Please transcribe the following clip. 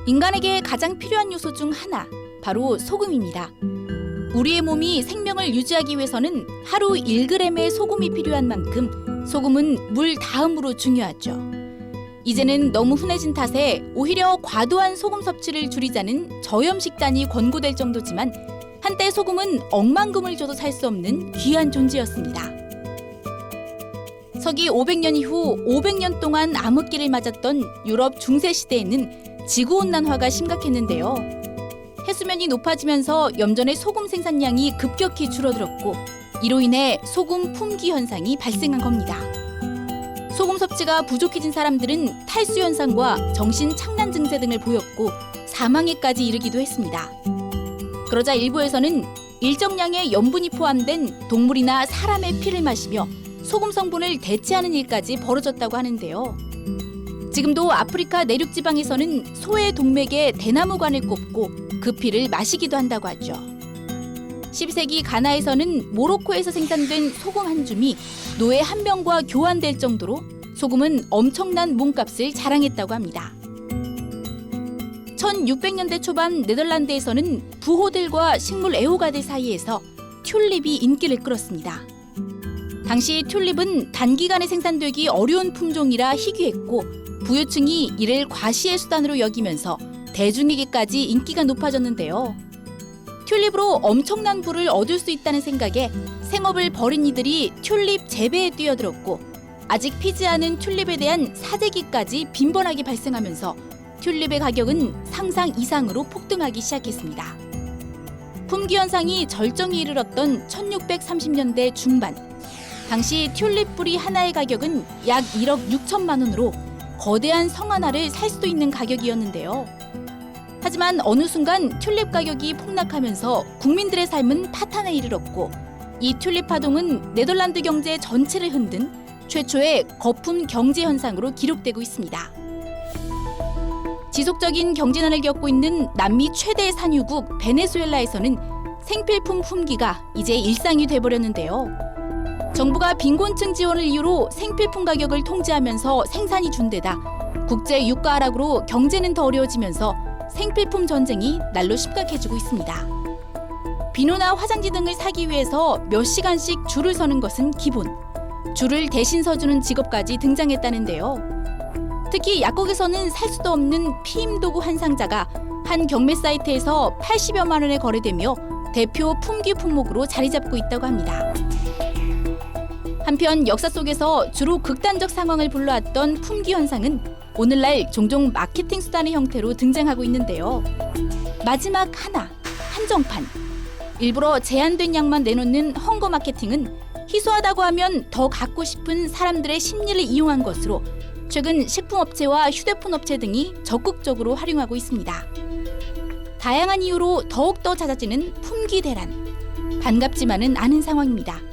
인간에게 가장 필요한 요소 중 하나, 바로 소금입니다. 우리의 몸이 생명을 유지하기 위해서는 하루 1g의 소금이 필요한 만큼 소금은 물 다음으로 중요하죠. 이제는 너무 흔해진 탓에 오히려 과도한 소금 섭취를 줄이자는 저염식단이 권고될 정도지만 한때 소금은 억만금을 줘도 살 수 없는 귀한 존재였습니다. 서기 500년 이후 500년 동안 암흑기를 맞았던 유럽 중세 시대에는 지구온난화가 심각했는데요. 해수면이 높아지면서 염전의 소금 생산량이 급격히 줄어들었고 이로 인해 소금 품귀 현상이 발생한 겁니다. 소금 섭취가 부족해진 사람들은 탈수 현상과 정신 착란 증세 등을 보였고 사망에까지 이르기도 했습니다. 그러자 일부에서는 일정량의 염분이 포함된 동물이나 사람의 피를 마시며 소금 성분을 대체하는 일까지 벌어졌다고 하는데요. 지금도 아프리카 내륙 지방에서는 소의 동맥에 대나무관을 꼽고 그 피를 마시기도 한다고 하죠. 12세기 가나에서는 모로코에서 생산된 소금 한 줌이 노예 한 명과 교환될 정도로 소금은 엄청난 몸값을 자랑했다고 합니다. 1600년대 초반 네덜란드에서는 부호들과 식물 애호가들 사이에서 튤립이 인기를 끌었습니다. 당시 튤립은 단기간에 생산되기 어려운 품종이라 희귀했고 부유층이 이를 과시의 수단으로 여기면서 대중에게까지 인기가 높아졌는데요. 튤립으로 엄청난 부를 얻을 수 있다는 생각에 생업을 벌인 이들이 튤립 재배에 뛰어들었고 아직 피지 않은 튤립에 대한 사재기까지 빈번하게 발생하면서 튤립의 가격은 상상 이상으로 폭등하기 시작했습니다. 품귀 현상이 절정에 이르렀던 1630년대 중반, 당시 튤립 뿌리 하나의 가격은 약 1억 6천만 원으로 거대한 성 하나를 살 수도 있는 가격이었는데요. 하지만 어느 순간 튤립 가격이 폭락하면서 국민들의 삶은 파탄에 이르렀고 이 튤립 파동은 네덜란드 경제 전체를 흔든 최초의 거품 경제 현상으로 기록되고 있습니다. 지속적인 경제난을 겪고 있는 남미 최대 산유국 베네수엘라에서는 생필품 품귀가 이제 일상이 돼버렸는데요. 정부가 빈곤층 지원을 이유로 생필품 가격을 통제하면서 생산이 준데다 국제 유가 하락으로 경제는 더 어려워지면서 생필품 전쟁이 날로 심각해지고 있습니다. 비누나 화장지 등을 사기 위해서 몇 시간씩 줄을 서는 것은 기본. 줄을 대신 서주는 직업까지 등장했다는데요. 특히 약국에서는 살 수도 없는 피임 도구 한 상자가 한 경매 사이트에서 80여만 원에 거래되며 대표 품귀 품목으로 자리 잡고 있다고 합니다. 한편 역사 속에서 주로 극단적 상황을 불러왔던 품귀 현상은 오늘날 종종 마케팅 수단의 형태로 등장하고 있는데요. 마지막 하나, 한정판. 일부러 제한된 양만 내놓는 헝거 마케팅은 희소하다고 하면 더 갖고 싶은 사람들의 심리를 이용한 것으로 최근 식품업체와 휴대폰업체 등이 적극적으로 활용하고 있습니다. 다양한 이유로 더욱더 잦아지는 품귀 대란. 반갑지만은 않은 상황입니다.